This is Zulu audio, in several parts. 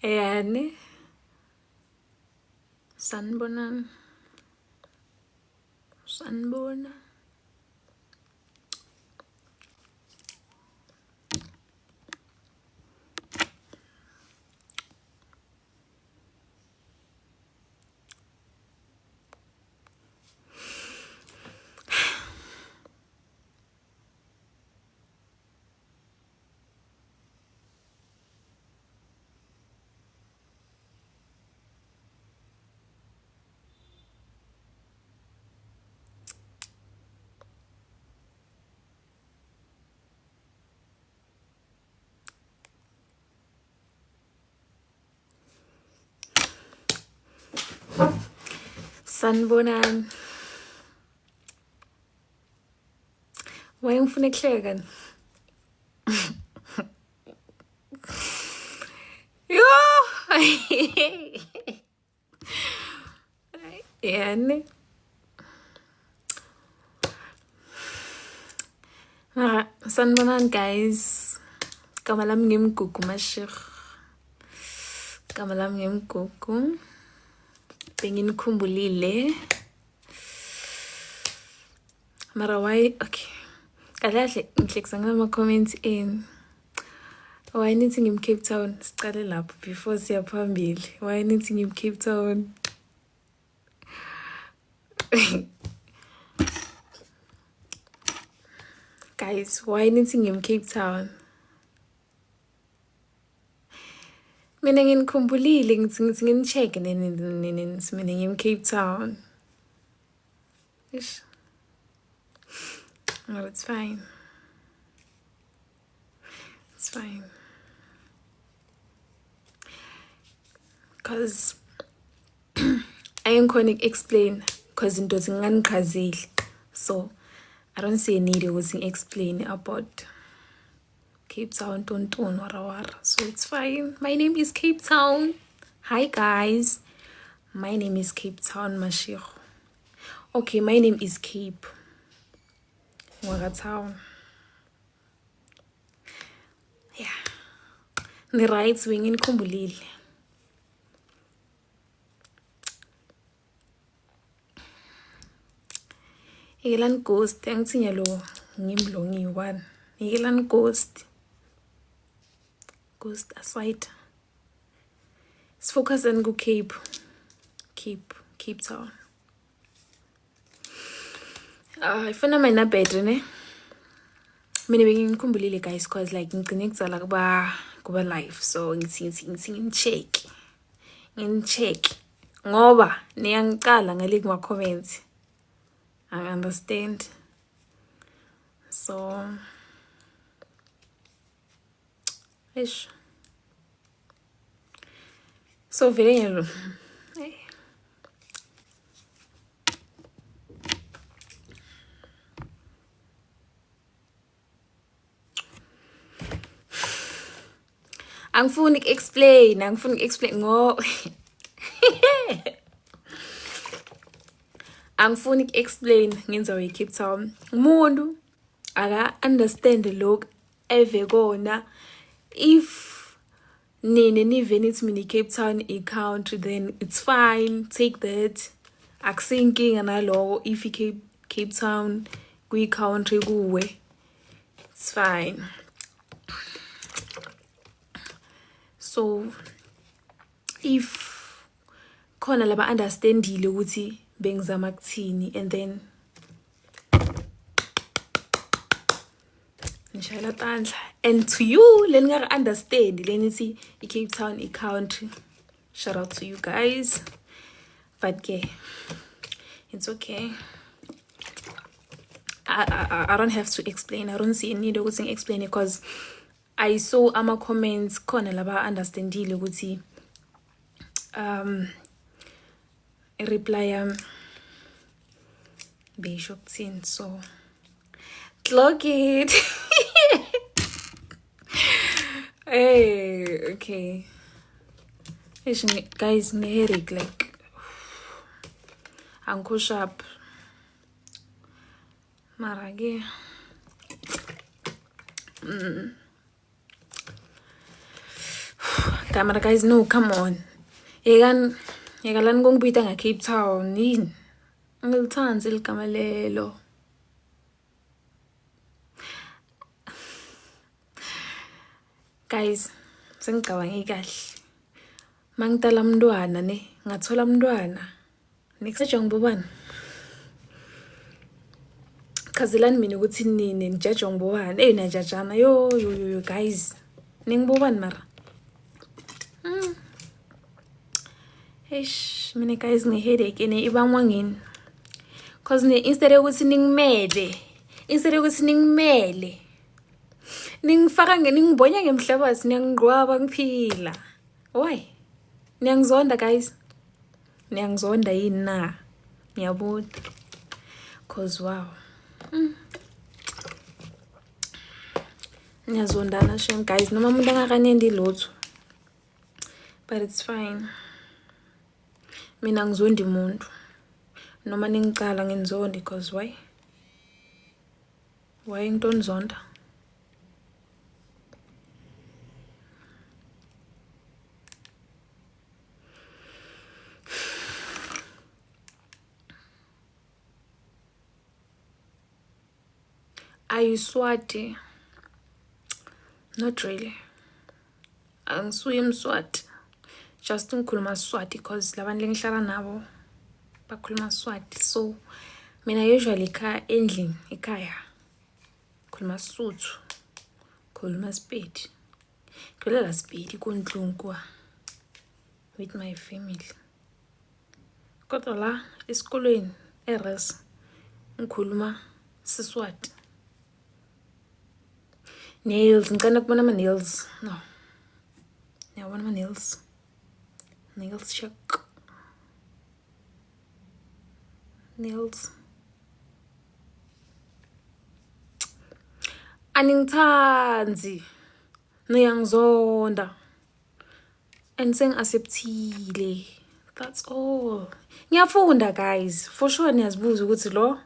Yani sanibonani. Sanibona. Sanibonani. Wayengifuna ukuhleka ni? Yo! Yani sanibonani guys. Gama lami ngimgugu Mashego. Gama lami ngimgugu. Benginikhumbulile. Mara why? Okay. Kahle ngihlekisa ngama comments in. Why nithi ngim Cape Town? Siqale lapho before siya phambili. Why nithi ngim Cape Town? Guys, why nithi ngim Cape Town? Mina nginikhumbulile ngithi ngini-check mina ngim Cape Town. Ish. No, it's fine. It's fine. Cause I ain't gonna explain cause into zinganichazile. So I don't see a need to explain about Cape Town Tontone Warawara. So it's fine. My name is Cape Town. Hi guys. My name is Cape Town Mashego. Okay, my name is Cape Town. Yeah. The right wing in Kumbulile. Ilan ghost angithinya lo ngimlongi one. Ilan ghost aside. Let's focus on go Cape Town. Ifuna mina better ne. Mina bengikhumbulile guys cause like ngicine kutsala kuba live so ngithi check ngoba niyangicala ngale kuma comments. I understand. So ish. So vele yalo. Angifuni explain ngo angifuni explain ngenza Cape Town. Umuntu aka understand lokho evekona. If nive mini Cape Town country then it's fine, take that. Akusinkinga nalo if Cape Town kuyi country kuwe. It's fine. So if khona laba understandile ukuthi bengizama kuthini and then ngishayela tandla and to you leninga understand lenithi Cape Town country, shout out to you guys, but yeah, it's okay. I don't have to explain. I don't see a need to explain it because I saw ama comments khona laba understandile ukuthi reply besho kuthini, so clock it. Hey, okay. Guys, headache like I'm sharp. Marage. Damara guys, no, come on. Yekalani kongibita Cape Town yini? Ngilithandi ligama lelo. Guys, sengicabange kahle. Mangitala umntwana ne, ngathola umntwana. Nekusejwa ngibobani? Chazelani mina ukuthi nini nijajwa ngibobani? Najajana yo guys. Ningibobani mara? Mina guys nge-headache ibangwa ngini. Cause instead yokuthi ningimele, ningifaka ningibonya ngemhlabathi, niyangigqwaba ngiphila. Why? Niyangizonda guys. Niyangizonda yini na? Ngiyabuza. Cause wow. Niyazondana shem guys, noma umuntu angakanendi lutho. But it's fine. Mina ngizondi umuntu. Noma ningicala nginzondi cause why? Why ngintoni zonda? Are you Swati? Not really. Angisuye Mswati. Just ngikhuluma Swati cause labantu lengihlala nabo bakhuluma Swati. So mina usually endlini ekhaya khuluma Sotho, khuluma Sepedi. Khulela Sepedi kuNhlungwa with my family. Kodwa la esikolweni eRes ngikhuluma Siswati. Nails, ngicela kubona ama-nails. No. Ngiyabona ama-nails. Nails check. Nails. Aningithanzi. Niyangizonda. And sengi-acceptile. That's all. Ngiyafunda guys. For sure niyazibuza ukuthi lo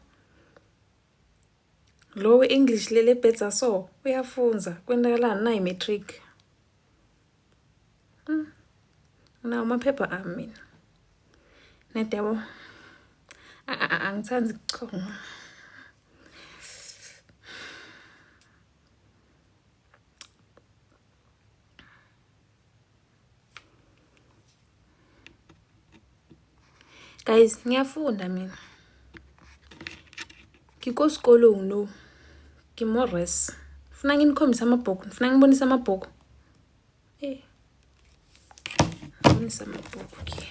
English lele better so uyafunza kwendakalani na i-matric. Now amaphepha ami mina. Nedebo. Angithandi ukuchonga. Guys, ngiyafunda mina. Ngiko sikolo no. Kimores. Funa nginikhombisa amabhuku, funa ngibonisa amabhuku. Ngibonisa amabhuku ke.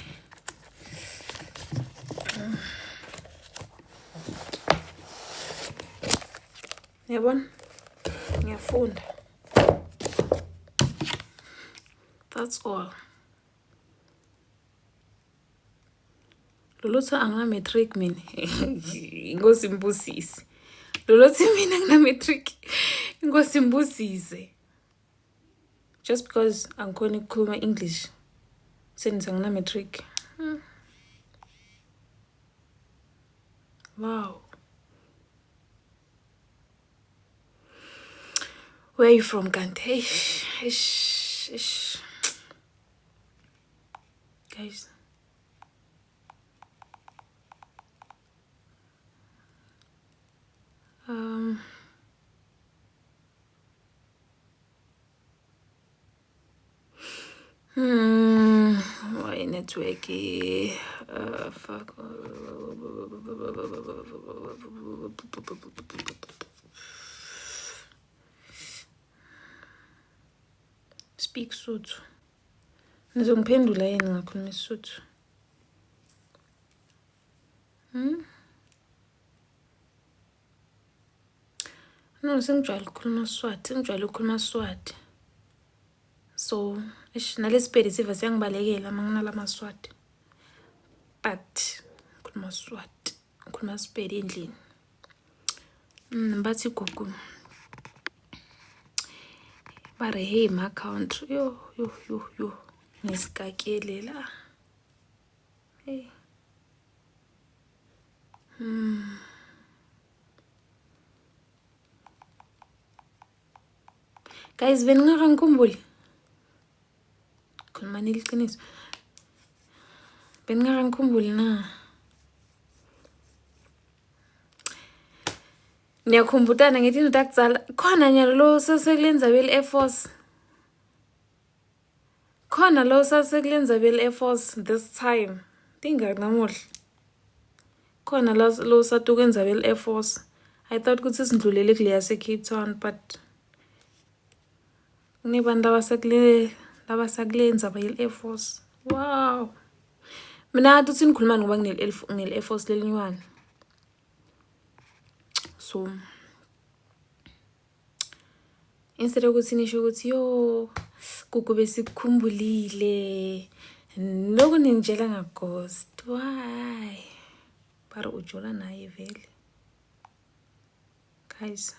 Yabona? Ngiyafunda. That's all. Lolothi angina matric mina. Inkosi imbusisi. Lolothi mina ngina matric. Inkosi imbusise. Just because angikhona ukukhuluma English. Senza ngina matric. Wow. Where are you from, Kante? Guys. Why network? Fuck. Speak Sotho. Ngizongiphendula yini ngakhuluma iSotho? No, sengijwayele ukukhuluma Swati. So, nalesipedi siva siyangibalekela manginala maSwati. But ngikhuluma Swati, ngikhuluma Sepedi endlini. Bathi gugu. Bare hey my country. Yo. Ngisikakele la. Hey. Guys, beningakangikhumbuli. mani liqiniso. Bengingakangikhumbuli na. Niyakhumbutana ngithi ntakudzala khona nyalo lo sasekulendzabeni Air Force. Khona lo sasekulendzabeni Air Force this time. Tingaki namuhla. Khona lo satukwenzabeni Air Force. I thought ukuthi sindlulele kule yase Cape Town but nibantu labasakulendzaba Air Force. Wow. Mina tuthi nikhuluma ngoba ngine Air Force lelinywana. So instead ukuthi nisho ukuthi yo kukube sikukhumbulile lokho ninitshela ngaghost. Why? Bara ujola naye vele. Guys,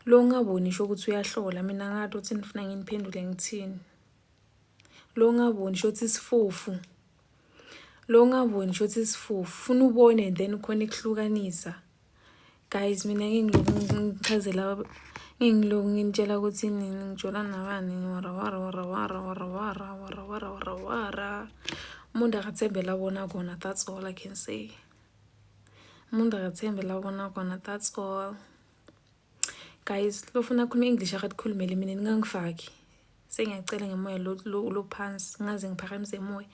lo ngaboni sho ukuthi uyahlola mina ngathi uthi nifuna nginiphendule ngithini. Lo ngaboni sho ukuthi sifufu. Lo ngaboni sho ukuthi sifufu. Funa ubone then khona ikuhlukanisa. Guys, mina ngichazela ngiloko nginitshela ukuthi ngijola nabani wara. Umuntu akathembela bona kona, that's all I can say. Umuntu akathembela bona kona, that's all. Guys, lofuna ukukhuluma English akakhulumele mina ningangifaki. Sengiyacela ngemoya lo phansi ngaze ngiphakamise emoya.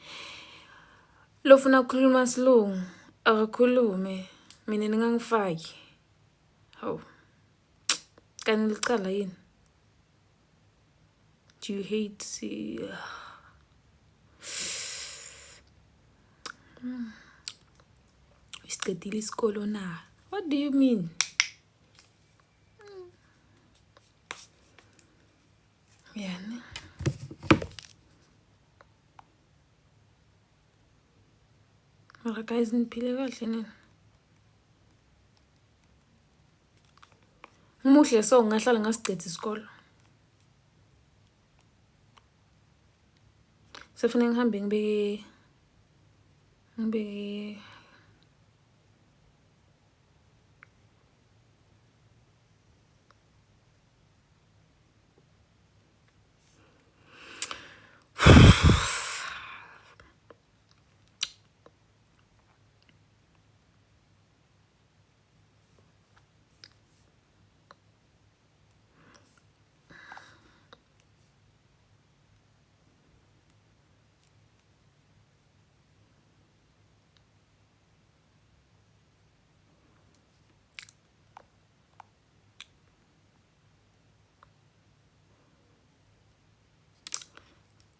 Lofuna ukukhuluma isilungu akakhulume mina ningangifaki. Oh. Kanti licala yini? Do you hate isiqedile isikolo na? What do you mean? Yani. Mara guys niphile kahle nini? Umuhle so ngahlala ngasiqedza isikolo. Sefuna ngihambe ngibeke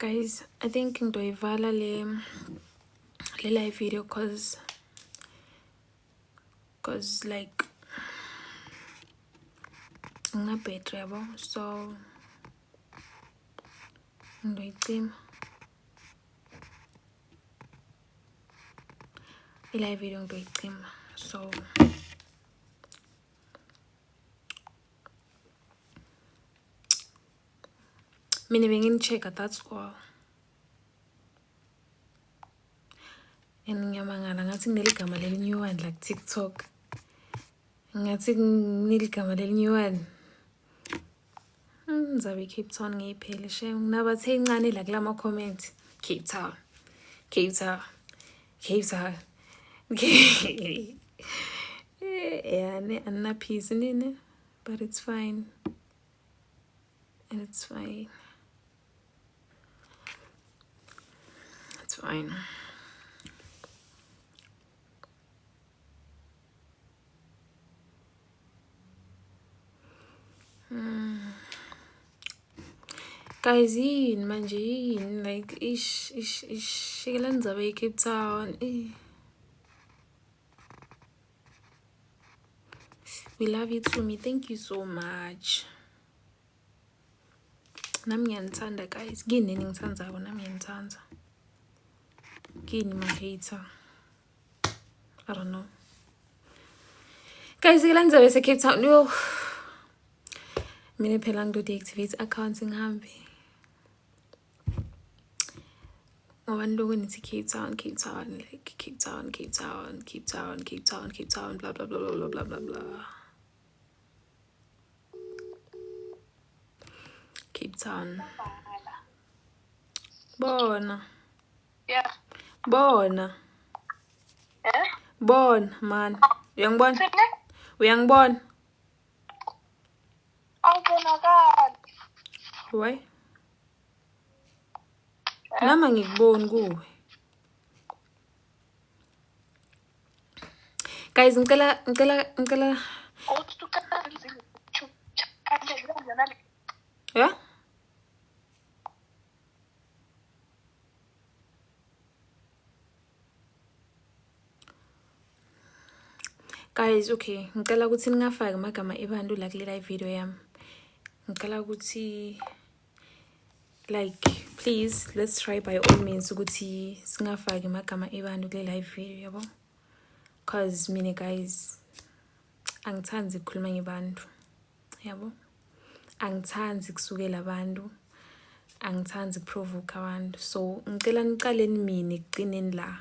Guys, I think ngidoyivala le live video cause like ngina battery yabo, so ngidoyicima live video ngidoyicima, so mina bengini-check-a, that's all. And ngiyamangala ngathi ngineligama lelinyuwani like TikTok. Ngathi ngineligama lelinyuwani. Ngizabe Cape Town ngiyiphele shem. Nginabathe incane la kulama comment. Cape Town. Cape Town. Cape Town. Yeah, anna peace nini, but it's fine. And it's fine. It's fine. Guys, yini manje yini like ish shikela ngizabe Cape Town. We love you too, me. Thank you so much. Nami ngiyanithanda guys. Kini ngithandzako nami ngiyanithanda. Kini my hater. I don't know. Guys, shikela ngizabe Cape Town. Yo. Mina phela ngido-deactivate accounts ngihambe. Ngoba niloko nithi Cape Town, like Cape Town, blah blah blah blah blah blah blah. Cape Town. Bona. Yeah. Bona. Eh? Bona, man. Uyangibona? Awubonakali. Why? Nama ngikuboni kuwe. Guys, ngicela yeah? Guys, okay, ngicela ukuthi ningafaki amagama ebantu la kule live video yami. Ngicela ukuthi like please let's try by all means ukuthi singafaki amagama ebantu kule live video yabo. Cause mina guys angithandi ukukhuluma ngebantu. Yabo? Angithandi kusukela abantu. Angithandi ukuprovoke abantu. So ngicela niqaleni mina ekugcineni la.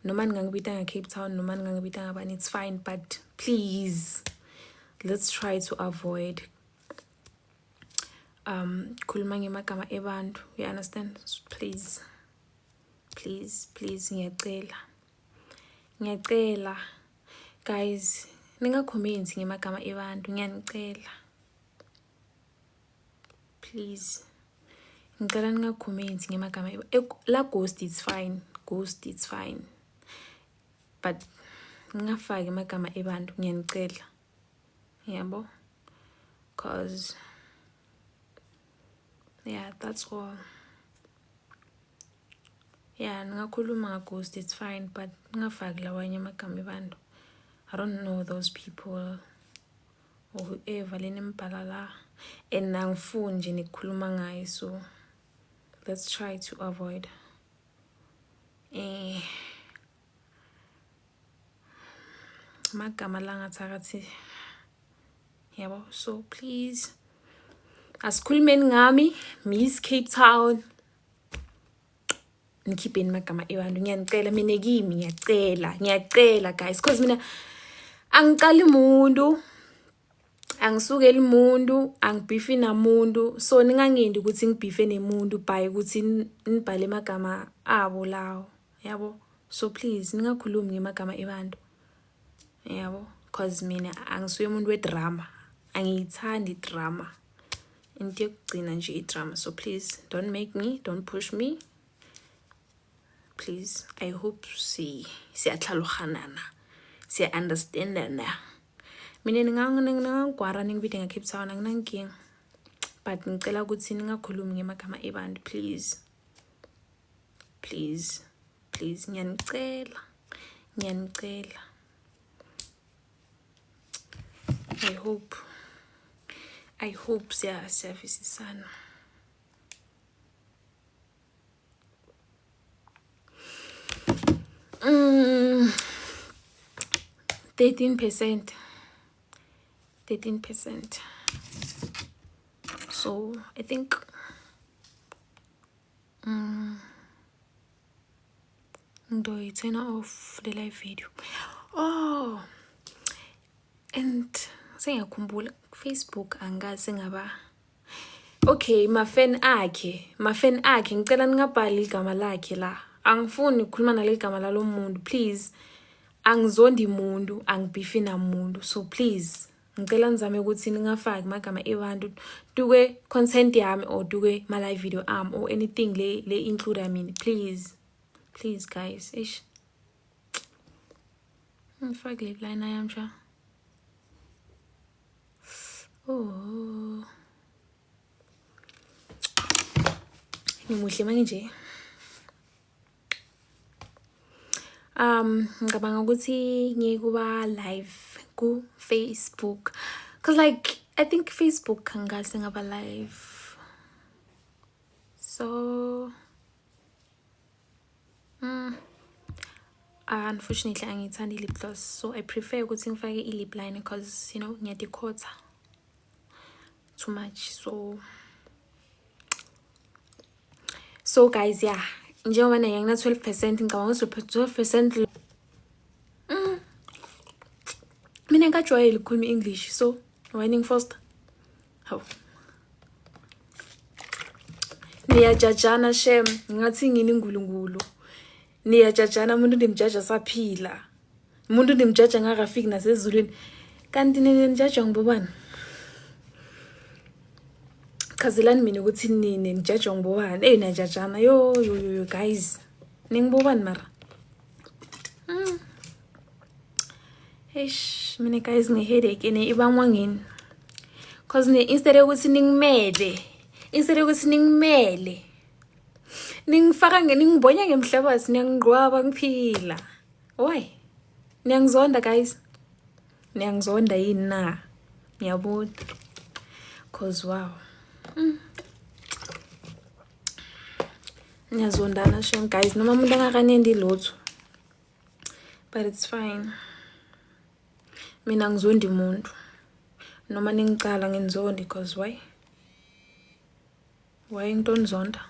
Noma ningangibita Cape Town, noma ningangibita ngabani, it's fine, but please let's try to avoid khuluma ngemagama ebantu. You understand? Please ngiyacela guys, ningakhomenti ngemagama ebantu, ngiyanicela. Please ngicela ningakhomenti ngemagama la ghost, it's fine, but ngingafaki amagama ebantu, ngiyanicela. Yabo? Cause yeah, that's all. Yeah, ningakhuluma ngaghost, it's fine, but ngingafaki lawanye amagama ebantu. I don't know those people or whoever lenembhala la, and angifuni nje nikukhuluma ngaye, so let's try to avoid magama la ngathakathi. Yabo? So please asikhulumeni ngami, Miss Cape Town. Nikhipheni magama ebantu, ngiyanicela mina kimi, ngiyacela guys, cause mina angicali umuntu, angisukeli umuntu, angibhifi namuntu, so ningangindi ukuthi ngibhife nemuntu by ukuthi nibhale amagama abo lawo. Yabo? So please ningakhulumi ngemagama ebantu. Yabo? Cause mina angisuye umuntu wedrama, angiyithandi drama, into yokugcina nje idrama. So please don't push me, please. I hope siyathaloganana, siya understandana. Mina ningangigwara ningibide Cape Town, anginankinga, but ngicela ukuthi ningakhulumi ngemagama ebantu, please. Ngiyanicela. I hope siyavisisana. 13%. So I think do turn off the live video. Oh, and sengiyakhumbula Facebook angazi ngaba. Okay, mafan akhe ngicela ningabhali igama lakhe la. Angifuni ukukhuluma naleli gama lalo muntu, please. Angizondi muntu, angibhifi namuntu. So please ngicela nizame ukuthi ningafaki magama ebantu duke content yami or duke my live video or anything le include mina, please guys. Ish ngifake le line ayamsha. Oh, ngimuhle manje. Ngicabanga ukuthi ngikuba live ku Facebook, cause like I think Facebook angase ngaba live, so unfortunately angithandi lip gloss, so I prefer ukuthi ngifake i-lip liner cause you know ngiyadikhotha too much. So guys, yeah, njengoba na ngina 12%, ngicabanga ukuthi 12% mina ngajwayele ukukhuluma English, so why ngifirst how Niyajajana shem, ngathi ngini ngulungulu. Niyajajana umuntu ndimjaja saphila. Umuntu ndimjaja ngakafiki nasezulwini. Kanti nini nijaja ngibobani? Chazelani mina ukuthi nini nijaja ngibobani? Niyajajana yo guys. Ningibobani mara? Eish, mina guys headache ene ibangwa ngini. Cause instead ukuthi ningimele, ningifaka ningibhonya ngemhlabathi niyangigqwaba ngiphila. Why? Niyangizonda guys. Niyangizonda yini na? Ngiyabuza. Cause wow. Niyazondana shem guys, noma umuntu angakanendi lutho. But it's fine. Mina ngizondi umuntu. Noma ningicala ngenzondi because why? Why ngidonzonda?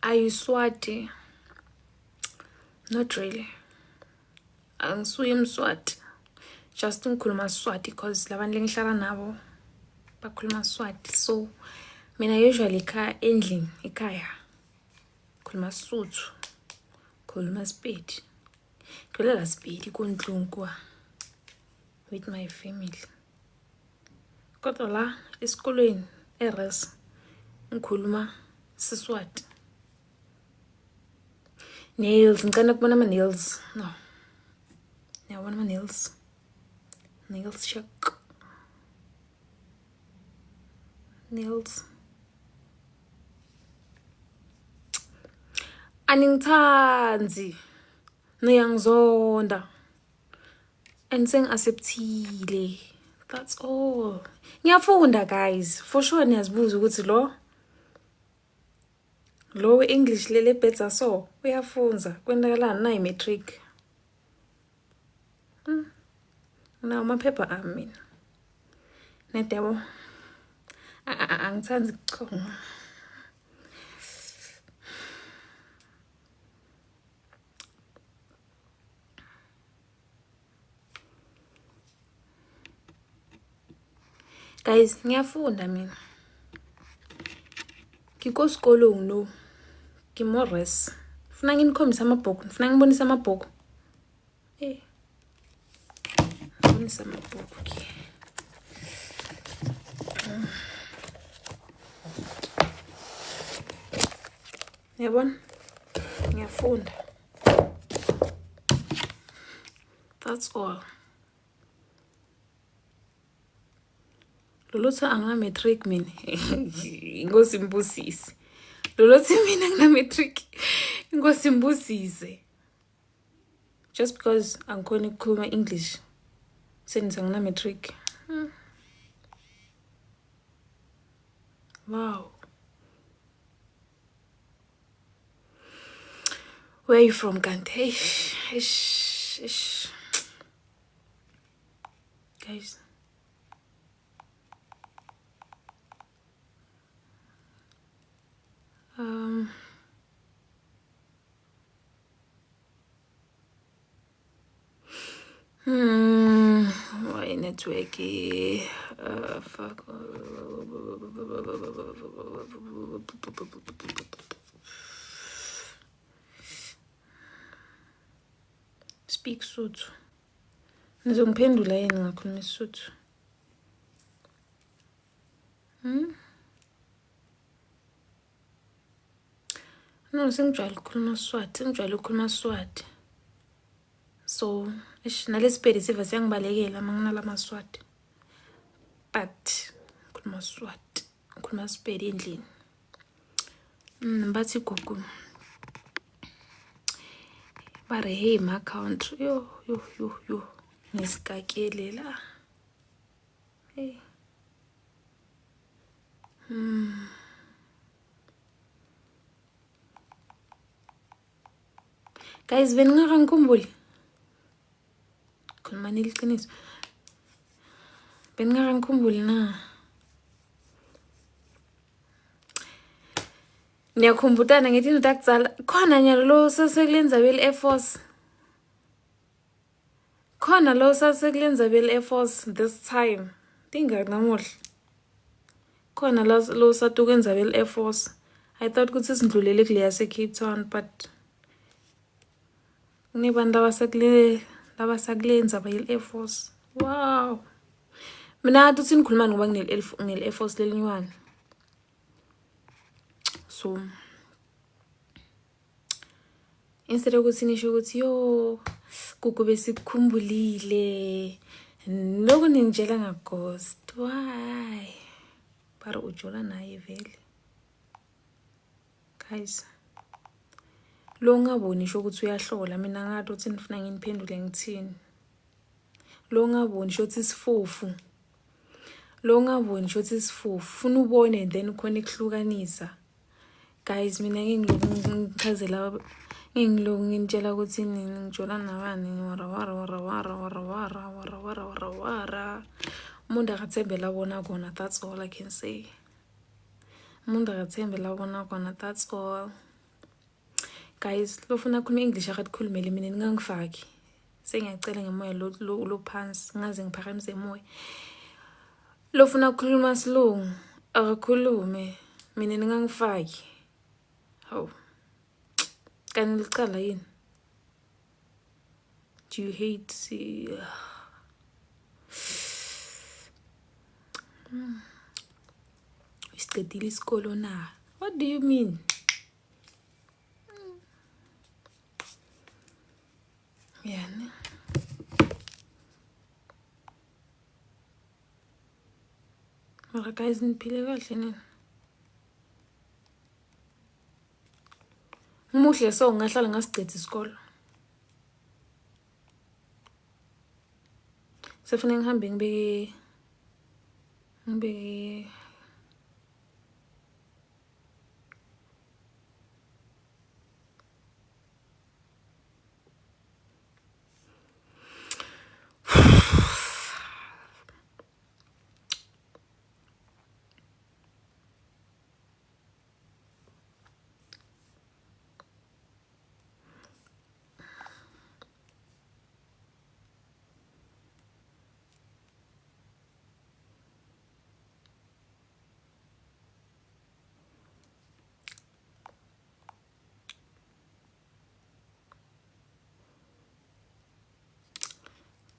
Are you Swati? Not really. Angisuye Mswati. Just ngikhuluma Swati because labantu lengihlala nabo bakhuluma Swati. So mina usually endlini ekhaya khuluma Sotho, khuluma Sepedi. Khuluma Sepedi kuNdlunkwa with my family. Kodwa la esikolweni eRes ngikhuluma Siswati. Nails, ngicela ukubona ama-nails. No. Ngiyabona ama-nails. Nails check. Nails. Aningithanzi. Niyangizonda. And sengi-acceptile. That's all. Ngiyafunda guys. For sure niyazibuza ukuthi lo English lele better so uyafunza kwendakalani na imetric. Na amaphepha ami mina. Nedebo. Angithanzi ukuchonga. Guys, ngiyafunda mina. Ngiko sikolo no. Kimores. Funa nginikhombisa amabhuku, funa ngibonisa amabhuku. Ngibonisa amabhuku ke. Yabona? Ngiyafunda. That's all. Lolothi angina matric mina. Inkosi imbusisi. Lolothi mina ngina matric. Inkosi imbusisi. Just because angikhona ukukhuluma English. Senza ngina matric. Wow. Where are you from, Kante? Ish. Guys. Why network? Fuck. Speak Sotho. Ngizongiphendula yini ngakhuluma iSotho? No, sengijwayele ukukhuluma Swati. So, nalesipedi siva siyangibalekela manginala maSwati. But ngikhuluma Swati, ngikhuluma Sepedi endlini. Bathi gugu. Bare hey my country. Yo. Ngisikakele la. Hey. Guys, beningakangikhumbuli. Khuluma niliqiniso. Beningakangikhumbuli na. Ngiyakhumbutana ngethi ndakudzala khona nyalo lo sasekulenza bel Air Force. Khona lo sasekulenza bel Air Force this time. Dinga namuhla. Khona lo satukwenza bel Air Force. I thought ukuthi sindlulele kuleya se Cape Town but nibantu labasakulenza bel Air Force. Wow. Mina athi sinikhuluma ngoba ngine Air Force lelinywana. So instead ukuthi nisho ukuthi yo kukube sikukhumbulile lokho ninjela ngaghost why para ujola naye vele guys lo ngaboni sho ukuthi uyahlola mina ngathi uthi nifuna nginiphendule ngithini lo ngaboni sho ukuthi sifufu lo ngaboni sho ukuthi sifufu funa ubone then khona ikuhlukanisa guys mina ngichazela ngiloko ngintshela ukuthi ngijola nabani wara umuntu akathembela bona kona that's all I can say umuntu akathembela bona kona that's all guys lofuna ukukhuluma English akakhulumele mina ningangifaki sengiyacela ngemoya lo phansi ngaze ngiphakamise emoya lofuna ukukhuluma silungu akakhulume mina ningangifaki oh can licala yini do you hate isiqedile isikolo na what do you mean yani mara guys niphile kahle nini umuhle so ngahlala ngasiqedza isikolo sefuna ngihambe ngibeke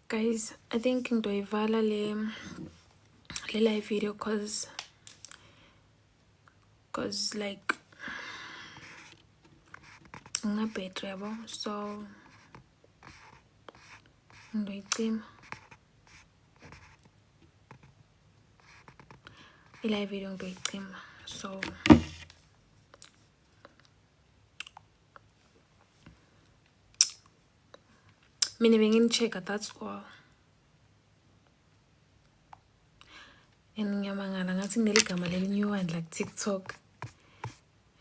guys I think ngidoyivala le live video cause like ngabhetri yabo so ngidoyicima live video ngidoyicima so mina benginichecka that's all ngiyamangala ngathi ngineligama lelinyewana like TikTok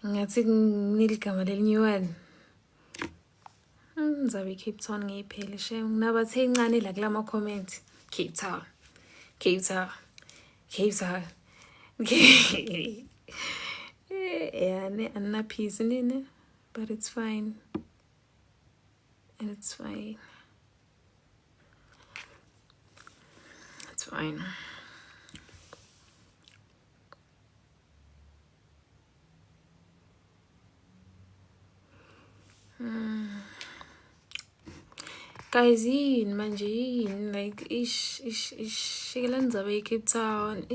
ngathi ngineligama lelinyewana ngizabe Cape Town ngiyiphele shem nginabathe incane la kulama comment Cape Town yeah anna peace nene but it's fine and it's fine guys yini manje yini like ish shikela ngizabe Cape Town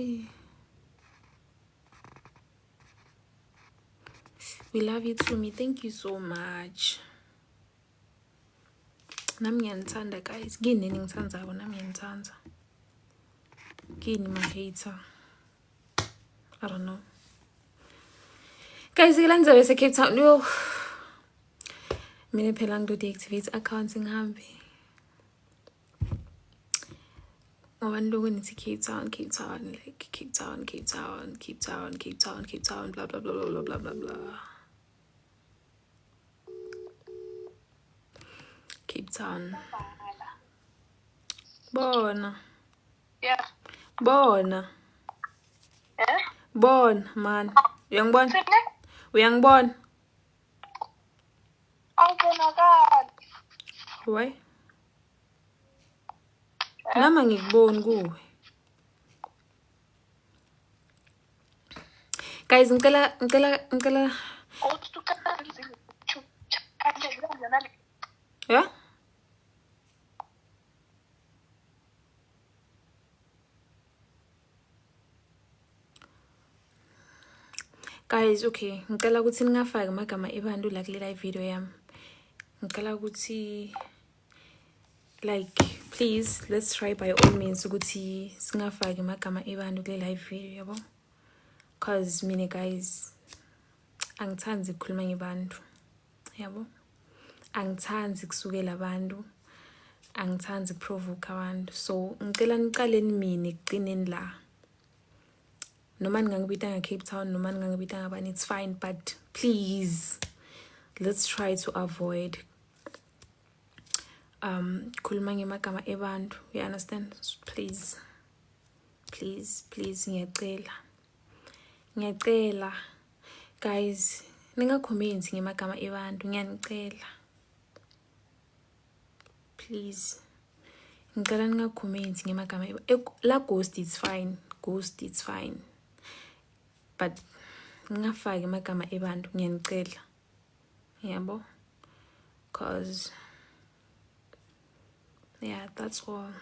we love you too me thank you so much nami ngiyanithanda guys kini ningithandzako nami ngiyanithanda kini ma hater I don't know guys shikela ngizabe se Cape Town yo mina phela ngido-deactivate accounts ngihambe ngoba niloko nithi Cape Town like Cape Town blah blah blah blah blah blah blah Cape Town bona Yeah. bona Eh? bona man uyangibona Sipne? Uyangibona? Awubonakali. Why? Nami ngikuboni kuwe. Guys, ngicela yeah? Guys, okay, ngicela ukuthi ningafaki amagama ebantu la kule live video yami. Ngicela ukuthi like please let's try by all means ukuthi singafaki amagama ebantu kule live video yabo. Cause mina guys angithandi ukukhuluma ngebantu. Yabo? Angithandi kusukela abantu. Angithandi ukuprovoke abantu. So ngicela niqaleni mina ekugcineni la. Noma ningangibita Cape Town, noma ningangibita ngabani, it's fine, but please let's try to avoid khuluma ngemagama ebantu. You understand? Please ngiyacela guys, ningakhomenti ngemagama ebantu, ngiyanicela. Please ngicela ningakhomenti ngemagama la ghost, it's fine. Ghost, it's fine. But ngingafaki amagama ebantu, ngiyanicela. Yabo? Cause yeah, that's all.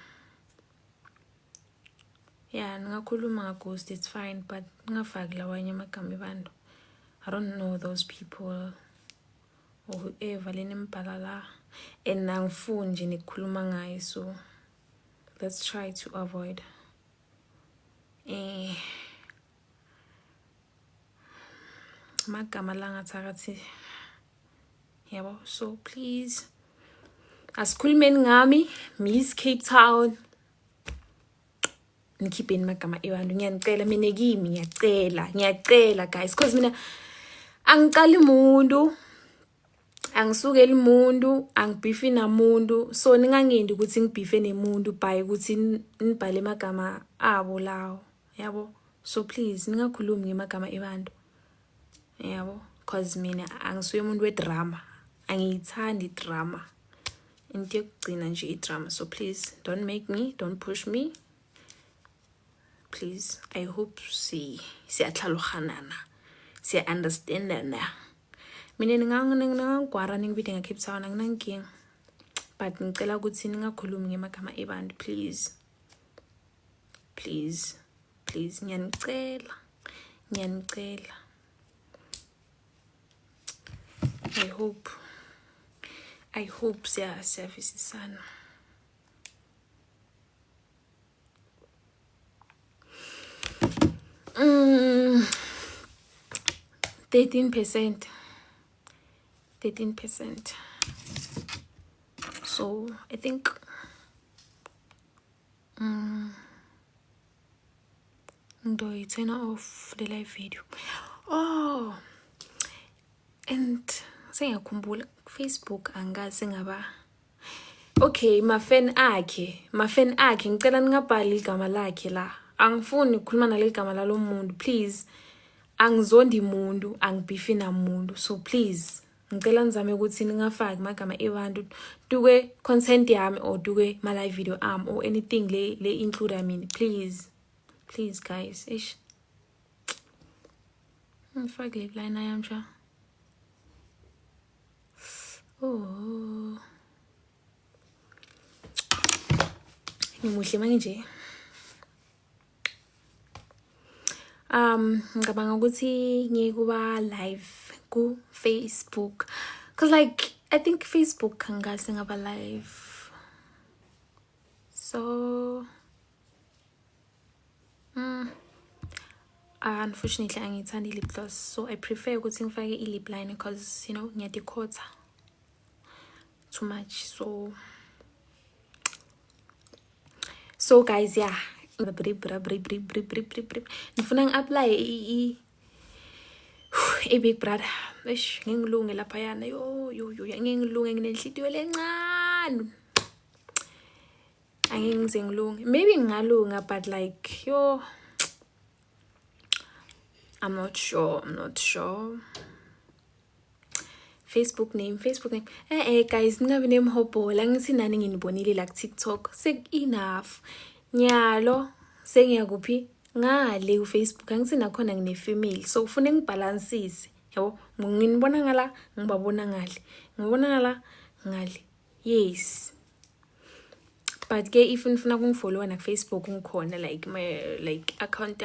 Yeah, ningakhuluma ngaghost, it's fine, but ngingafaki lawanye amagama ebantu. I don't know those people or whoever lenimbhala la, and angifuni nje nikukhuluma ngayo, so let's try to avoid magama la ngathakathi. Yabo? So please asikhulumeni ngami, Miss Cape Town. Nikhipeni magama ebantu, ngiyanicela mina kimi, ngiyacela guys, cause mina angicali umuntu, angisukeli umuntu, angibhifi namuntu. So ningangindi ukuthi ngibhife nemuntu by ukuthi nibhale amagama abo lawo. Yabo? So please ningakhulumi ngemagama ebantu. Yabo? Cause mina angisuye umuntu wedrama, angiyithandi drama. Into yokugcina nje idrama. So please don't push me. Please, I hope siyatlhaloganana, siya understandana. Mina ningangigwara ningibide ngeCape Town, anginankinga. But ngicela ukuthi ningakhulumi ngemagama ebantu, please. Ngiyanicela. I hope siyavisisana. 13%. So I think do you turn off the live video? Oh, and sengiyakhumbula Facebook angazi ngaba. Okay, mafan akhe ngicela ningabhali igama lakhe la. Angifuni ukukhuluma naleli gama lalo muntu, please. Angizondi muntu, angibhifi namuntu. So please ngicela nizame ukuthi ningafaki amagama ebantu duke content yami or duke my live video or anything le include I mean, please guys. Ish ngifake le line ayamsha. Oh, ngimuhle manje. Ngicabanga ukuthi ngikuba live ku Facebook, cause like I think Facebook angase ngaba live. So unfortunately angithandi lip gloss, so I prefer ukuthi ngifake i-lip liner cause you know ngiyadikhotha too much. So guys, yeah, nifuna ngi-apply Big Brother. Eish, ngingilunge laphayana. Yo ngingilunge, nginenhlitiyo lencane. Angize ngilunge. Maybe ngingalunga, but like yo, I'm not sure. Facebook name. Guys, ningabe nemhobhola ngithi nani nginibonile la TikTok. Enough. Nyalo sengiyakuphi ngale uFacebook angithi nakhona ngine female. So ufune ngibalansise. Yabo, nginibona ngala, ngibabona ngale. Ngibona ngala ngale. Yes. But ke if nifuna kungifollow na Facebook ngikhona like my account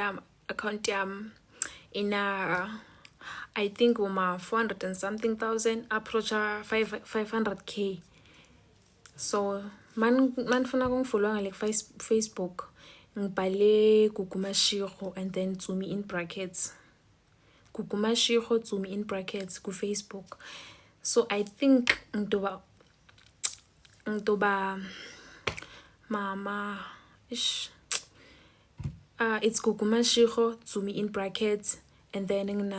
in I think 400 and something thousand approach 500k. So man funa kungifollow ngale Facebook ngibhale Gugumashego and then Tsumi in brackets. Gugumashego Tsumi in brackets ku Facebook. So I think ngidoba mama ish it's Gugumashego Tsumi in brackets and then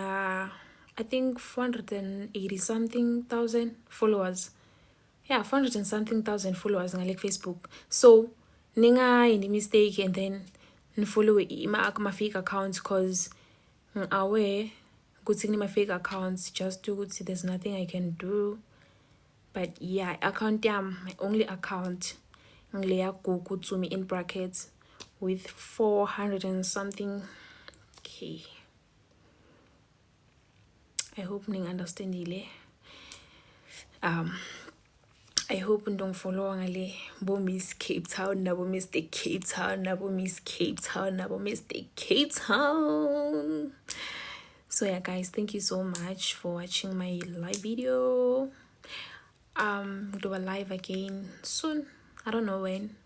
I think 480 something thousand followers. Yeah, 400 and something thousand followers on like Facebook. So ninga any mistake and then follow my fake accounts cause I'm aware good seeing my fake accounts just to see there's nothing I can do. But yeah, account my only account Gugu Tsumi in brackets with 400 and something k. I hope ning understand ile. I hope don't follow ngale bo Miss Cape Town nabo Mr. Cape Town nabo Miss Cape Town nabo Mr. Cape Town. So yeah guys, thank you so much for watching my live video. Do a live again soon. I don't know when.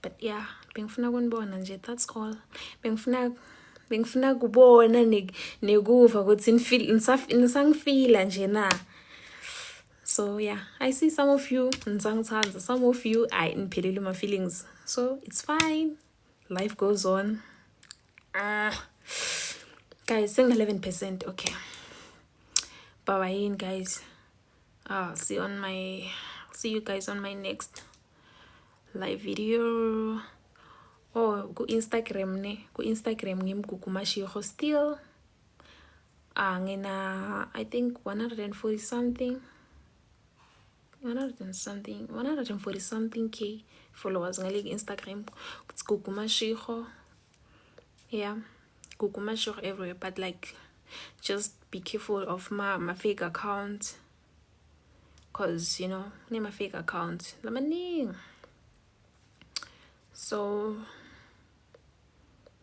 But yeah, bengifuna kunibona nje, that's all. Bengifuna kubona nekuva ukuthi nisangifila nje na. So yeah, I see some of you nizangithandza, some of you niphelile my feelings. So it's fine. Life goes on. Guys, sing 11%. Okay. Bye guys. See you guys on my next live video. Go Instagram ngimGugumashego still. Ngina I think 140 something k followers ngale Instagram. It's Gugumashego. Yeah, Gugumashego everywhere, but like just be careful of my fake account. Cause you know, name a fake account. So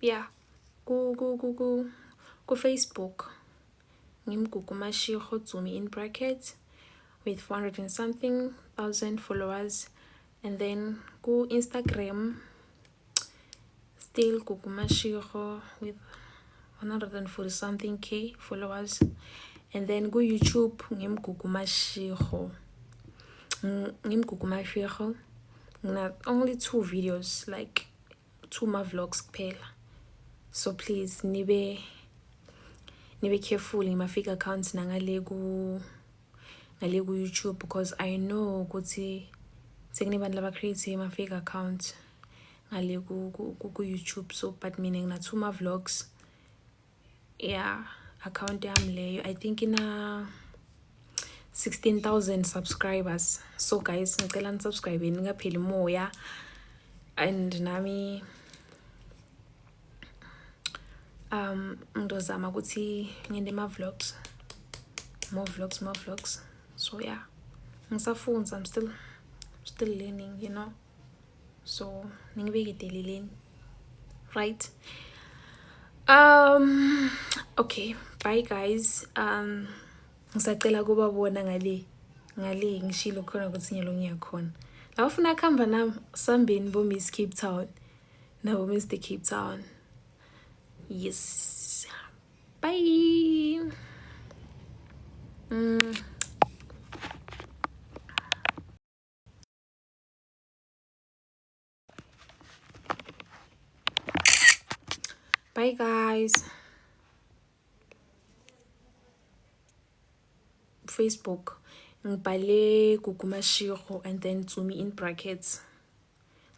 yeah, go Facebook. ngimGugumashego Tsumi in brackets with 400 and something thousand followers, and then go Instagram still Gugumashego with 140 something k followers, and then go YouTube ngimGugumashego. Only 2 videos, like 2 my vlogs kuphela. So please nibe careful in my fake accounts ngale ku YouTube, because I know ukuthi sekunibantu laba create my fake account ngale ku YouTube. So but meaning na 2 my vlogs, yeah, account yami leyo I think ina 16,000 subscribers. So guys, ngicela nisubscribe ningapheli moya, and nami ngizozama ukuthi ngende ma vlogs, more vlogs. So yeah, ngisafunda, I'm still learning, you know. So ningibekele right. Okay, bye guys. Ngisacela kubabona ngale ngishilo khona ukuthi nyalo ngiyakhona. La ufuna khamba nami sambeni bo Miss Cape Town nabo Mr. Cape Town. Yes. Bye. Bye guys. Facebook ngibhale Gugumashego and then Tsumi in brackets.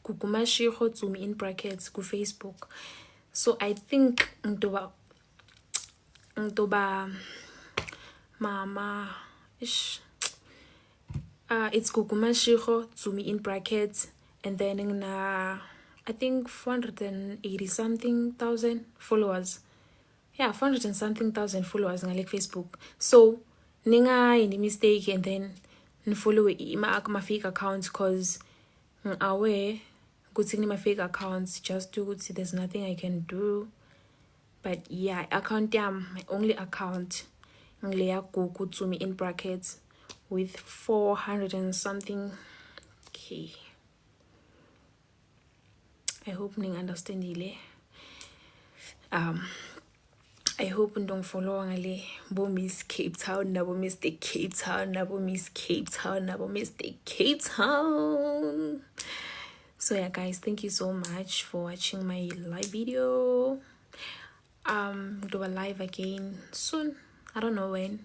Gugumashego Tsumi in brackets ku Facebook. So I think ngidoba mama Ish. It's Kukumashiro Tsumi in brackets, and then I think 480 something thousand followers. Yeah, 400 and something thousand followers on like Facebook. So ninga any mistake and then follow my fake accounts cause I'm aware good my fake accounts just to see there's nothing I can do. But yeah, account my only account Tsumi in brackets with 400 and something K. I hope ning understand ile. I hope don't follow ngale bo Miss Cape Town nabo Mr. Cape Town nabo Miss Cape Town nabo Mr. Cape Town. So yeah guys, thank you so much for watching my live video. Do a live again soon. I don't know when.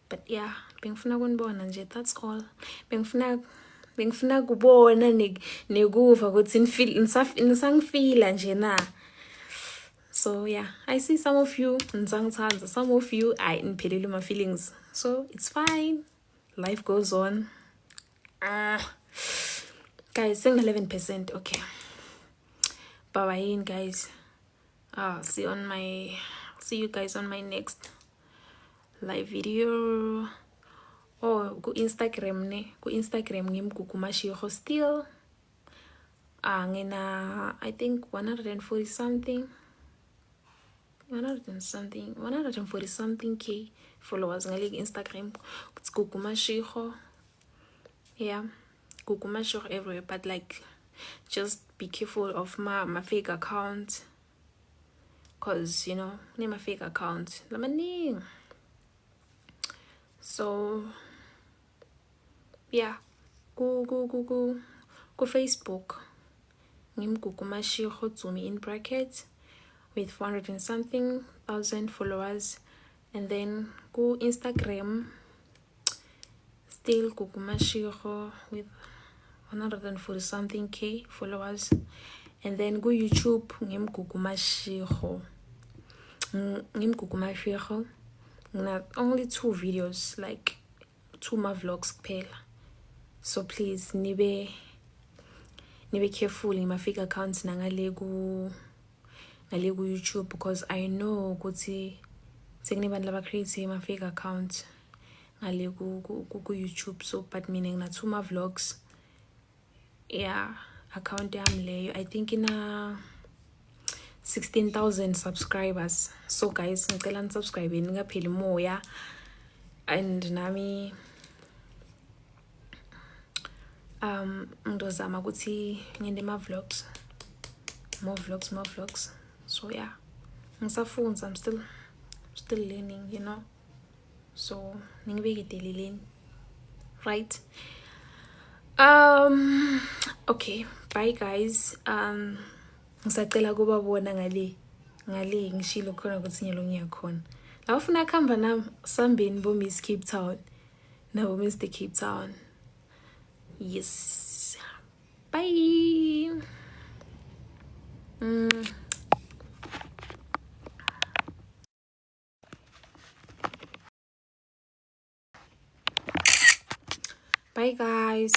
But yeah, bengifuna kunibona nje, that's all. Bengifuna kubona nekuva ukuthi nisangifila nje na. So yeah, I see some of you nizangithanda, some of you I niphelile my feelings. So it's fine. Life goes on. Guys, sing 11%. Okay. Bye guys. See you guys on my next live video. Go Instagram ngimGuguMashego still. Ngina I think 140 something. 140 something K followers ngale Instagram. It's GuguMashego. Yeah, GuguMashego everywhere, but like just be careful of my fake account, cause you know name my fake account lamaning. So yeah, go Facebook ngimGuguMashego Tsumi in brackets with 400 and something thousand followers, and then go Instagram still GuguMashego with 140 something K followers, and then go YouTube ngimGuguMashego only 2 videos, like 2 my vlogs kuphela. So please nibe careful in my fake accounts ngale ku YouTube, because I know ukuthi sekunibantu laba create my fake account ngale ku YouTube. So but meaning na 2 my vlogs, yeah, account yami leyo I think ina 16,000 subscribers. So guys, ngicela nisubscribe ningapheli moya, and nami ngizozama ukuthi ngende ma vlogs, more vlogs. So yeah, ngisafunda, I'm still learning, you know. So ningibekele right. Okay, bye guys. Ngisacela kubabona ngale ngishilo khona ukuthi nyalo ngiyakhona. La ufuna khamba nami sambeni bo Miss Cape Town nabo Mr. Cape Town. Yes. Bye. Bye guys.